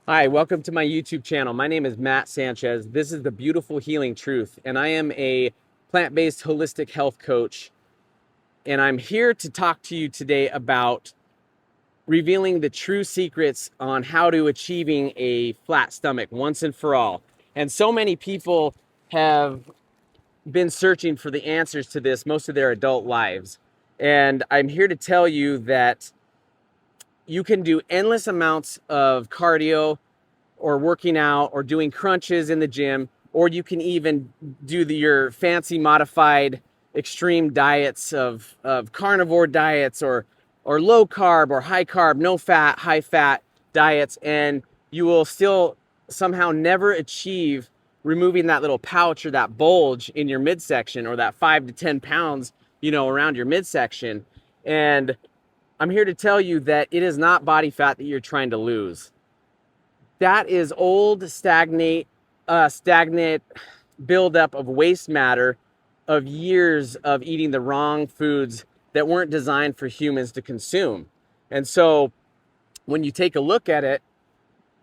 Hi, welcome to my YouTube channel. My name is Matt Sanchez. This is the Beautiful Healing Truth, and I am a plant-based holistic health coach. And I'm here to talk to you today about revealing the true secrets on how to achieving a flat stomach once and for all. And so many people have been searching for the answers to this most of their adult lives. And I'm here to tell you that you can do endless amounts of cardio or working out or doing crunches in the gym, or you can even do your fancy modified extreme diets of carnivore diets or low carb or high carb, no fat, high fat diets, and you will still somehow never achieve removing that little pouch or that bulge in your midsection, or that 5 to 10 pounds, around your midsection. And I'm here to tell you that it is not body fat that you're trying to lose. That is old, stagnant buildup of waste matter of years of eating the wrong foods that weren't designed for humans to consume. And so when you take a look at it,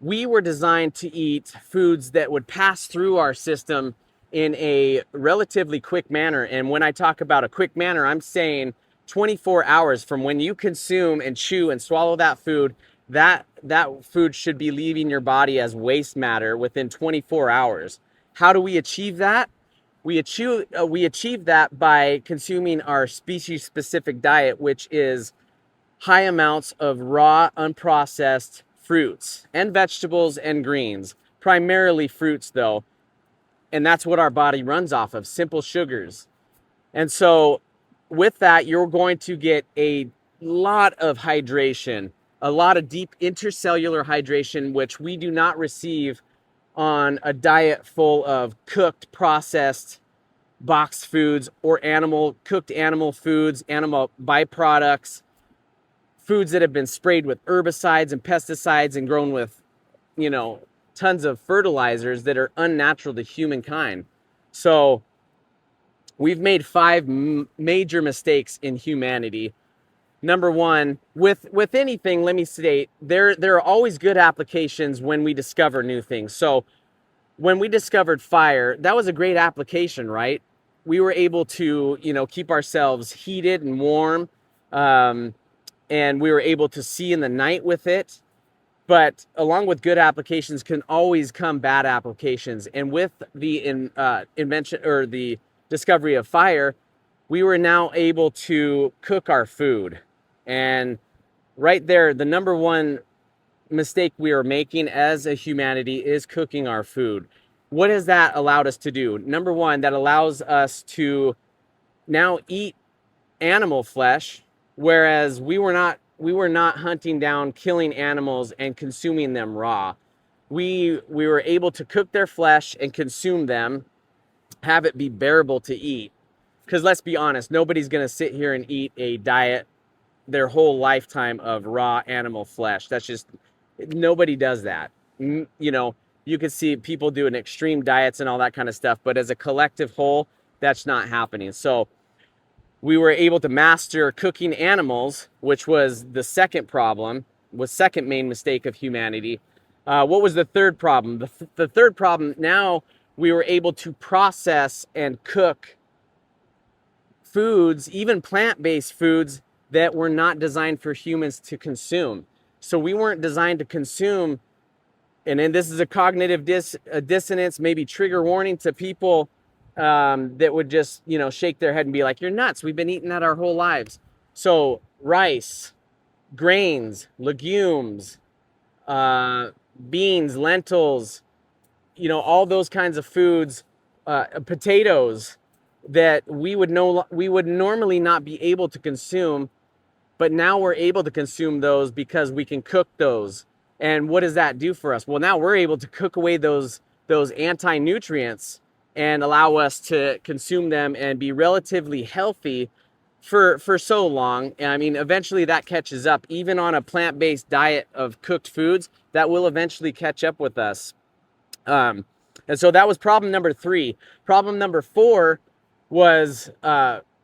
we were designed to eat foods that would pass through our system in a relatively quick manner. And when I talk about a quick manner, I'm saying 24 hours from when you consume and chew and swallow that food, that food should be leaving your body as waste matter within 24 hours. How do we achieve that? We achieve that by consuming our species specific diet, which is high amounts of raw, unprocessed fruits and vegetables and greens, primarily fruits though. And that's what our body runs off of, simple sugars. And so, with that, you're going to get a lot of hydration, a lot of deep intercellular hydration, which we do not receive on a diet full of cooked, processed, boxed foods or cooked animal foods, animal byproducts, foods that have been sprayed with herbicides and pesticides and grown with, you know, tons of fertilizers that are unnatural to humankind. So we've made five major mistakes in humanity. Number one, with anything, let me state, there are always good applications when we discover new things. So when we discovered fire, that was a great application, right? We were able to, keep ourselves heated and warm. Um, and we were able to see in the night with it. But along with good applications can always come bad applications. And with the invention or the discovery of fire, we were now able to cook our food. And right there, the number one mistake we are making as a humanity is cooking our food. What has that allowed us to do? Number one, that allows us to now eat animal flesh, whereas we were not hunting down, killing animals and consuming them raw. We were able to cook their flesh and consume them, have it be bearable to eat. Because let's be honest, nobody's going to sit here and eat a diet their whole lifetime of raw animal flesh. That's just, nobody does that. You could see people doing extreme diets and all that kind of stuff, but as a collective whole, that's not happening. So we were able to master cooking animals, which was the second main mistake of humanity. What was the third problem? The third problem, now we were able to process and cook foods, even plant-based foods, that were not designed for humans to consume. So we weren't designed to consume, and then this is a cognitive dissonance, maybe trigger warning to people that would just, shake their head and be like, "You're nuts. We've been eating that our whole lives." So rice, grains, legumes, uh, beans, lentils, all those kinds of foods, potatoes that we would normally not be able to consume, but now we're able to consume those because we can cook those. And what does that do for us? Well, now we're able to cook away those anti-nutrients and allow us to consume them and be relatively healthy for so long. And I mean, eventually that catches up. Even on a plant-based diet of cooked foods, that will eventually catch up with us. Um, and so that was problem number three. Problem number four was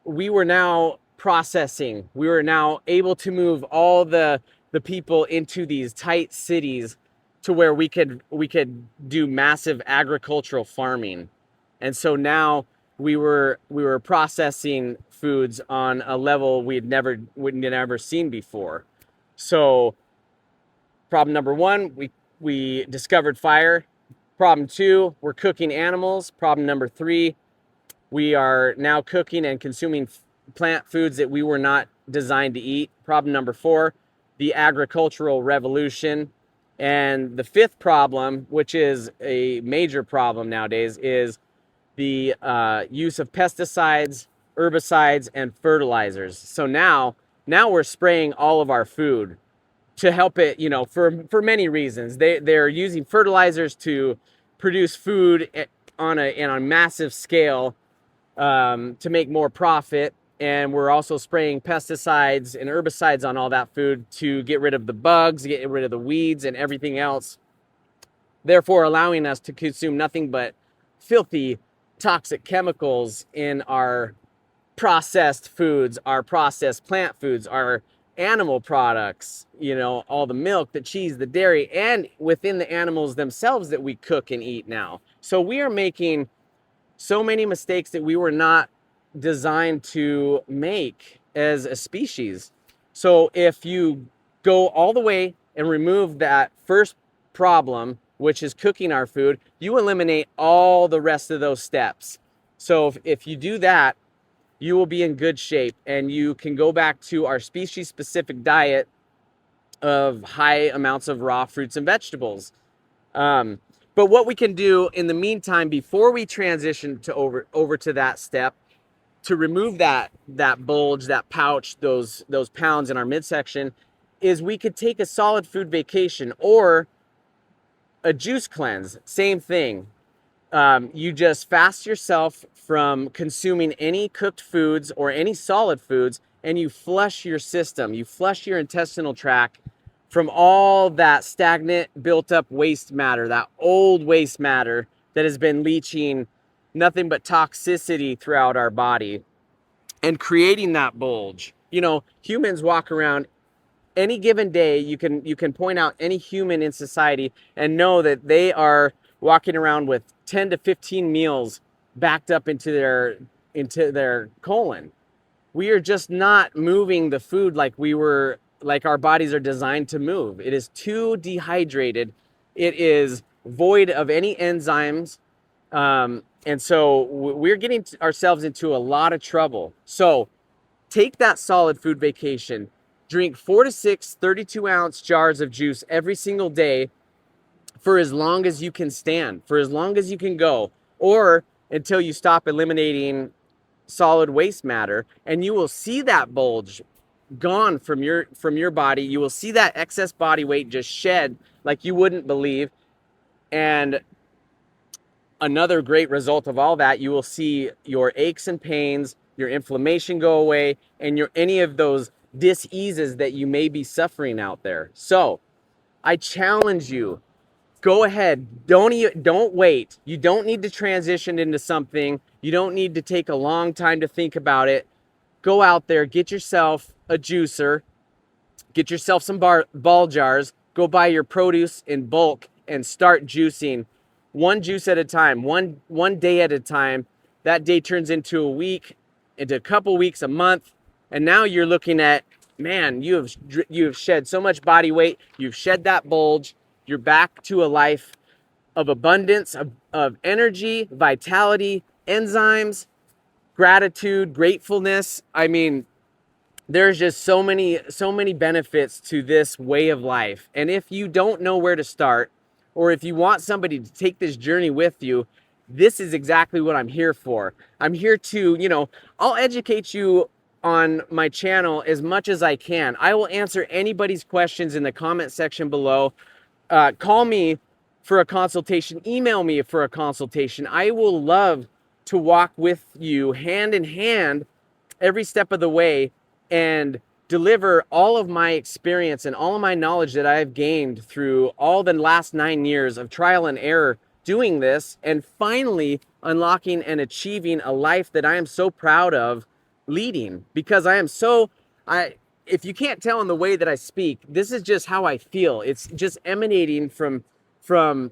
we were now processing. We were now able to move all the people into these tight cities to where we could do massive agricultural farming. And so now we were processing foods on a level we'd never seen before. So problem number one, we discovered fire. Problem two, we're cooking animals. Problem number three, we are now cooking and consuming plant foods that we were not designed to eat. Problem number four, the agricultural revolution. And the fifth problem, which is a major problem nowadays, is the use of pesticides, herbicides, and fertilizers. So now we're spraying all of our food to help it, for many reasons. They're using fertilizers to produce food on a massive scale, to make more profit. And we're also spraying pesticides and herbicides on all that food to get rid of the bugs, get rid of the weeds and everything else, therefore allowing us to consume nothing but filthy, toxic chemicals in our processed foods, our processed plant foods, our animal products, all the milk, the cheese, the dairy, and within the animals themselves that we cook and eat now. So we are making so many mistakes that we were not designed to make as a species. So if you go all the way and remove that first problem, which is cooking our food, you eliminate all the rest of those steps. So if you do that, you will be in good shape, and you can go back to our species specific diet of high amounts of raw fruits and vegetables. But what we can do in the meantime, before we transition to over to that step, to remove that bulge, that pouch, those pounds in our midsection, is we could take a solid food vacation or a juice cleanse. Same thing. You just fast yourself from consuming any cooked foods or any solid foods, and you flush your system. You flush your intestinal tract from all that stagnant, built up waste matter, that old waste matter that has been leaching nothing but toxicity throughout our body and creating that bulge. Humans walk around any given day. You can point out any human in society and know that they are walking around with 10 to 15 meals backed up into their colon. We are just not moving the food like our bodies are designed to move. It is too dehydrated. It is void of any enzymes. And so we're getting ourselves into a lot of trouble. So take that solid food vacation. Drink 4 to 6 32-ounce jars of juice every single day for as long as you can stand, for as long as you can go, or until you stop eliminating solid waste matter, and you will see that bulge gone from your body. You will see that excess body weight just shed like you wouldn't believe. And another great result of all that, you will see your aches and pains, your inflammation go away, and any of those diseases that you may be suffering out there. So I challenge you, go ahead. Don't wait. You don't need to transition into something. You don't need to take a long time to think about it. Go out there, get yourself a juicer, get yourself some ball jars, go buy your produce in bulk and start juicing one juice at a time, one day at a time. That day turns into a week, into a couple weeks, a month, and now you're looking at, man, you have shed so much body weight, you've shed that bulge, you're back to a life of abundance, of energy, vitality, enzymes, gratitude, gratefulness. I mean, there's just so many benefits to this way of life. And if you don't know where to start, or if you want somebody to take this journey with you, this is exactly what I'm here for. I'm here to, I'll educate you on my channel as much as I can. I will answer anybody's questions in the comment section below. Call me for a consultation, email me for a consultation. I will love to walk with you hand in hand every step of the way and deliver all of my experience and all of my knowledge that I've gained through all the last 9 years of trial and error doing this, and finally unlocking and achieving a life that I am so proud of leading. Because if you can't tell in the way that I speak, this is just how I feel. It's just emanating from from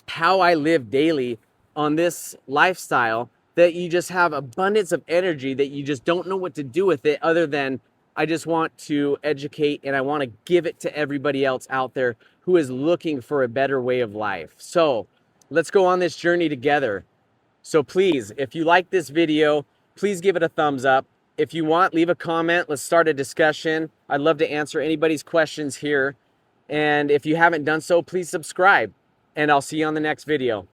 how I live daily on this lifestyle that you just have abundance of energy that you just don't know what to do with it, other than I just want to educate and I want to give it to everybody else out there who is looking for a better way of life. So let's go on this journey together. So please, if you like this video, please give it a thumbs up. If you want, leave a comment. Let's start a discussion. I'd love to answer anybody's questions here. And if you haven't done so, please subscribe. And I'll see you on the next video.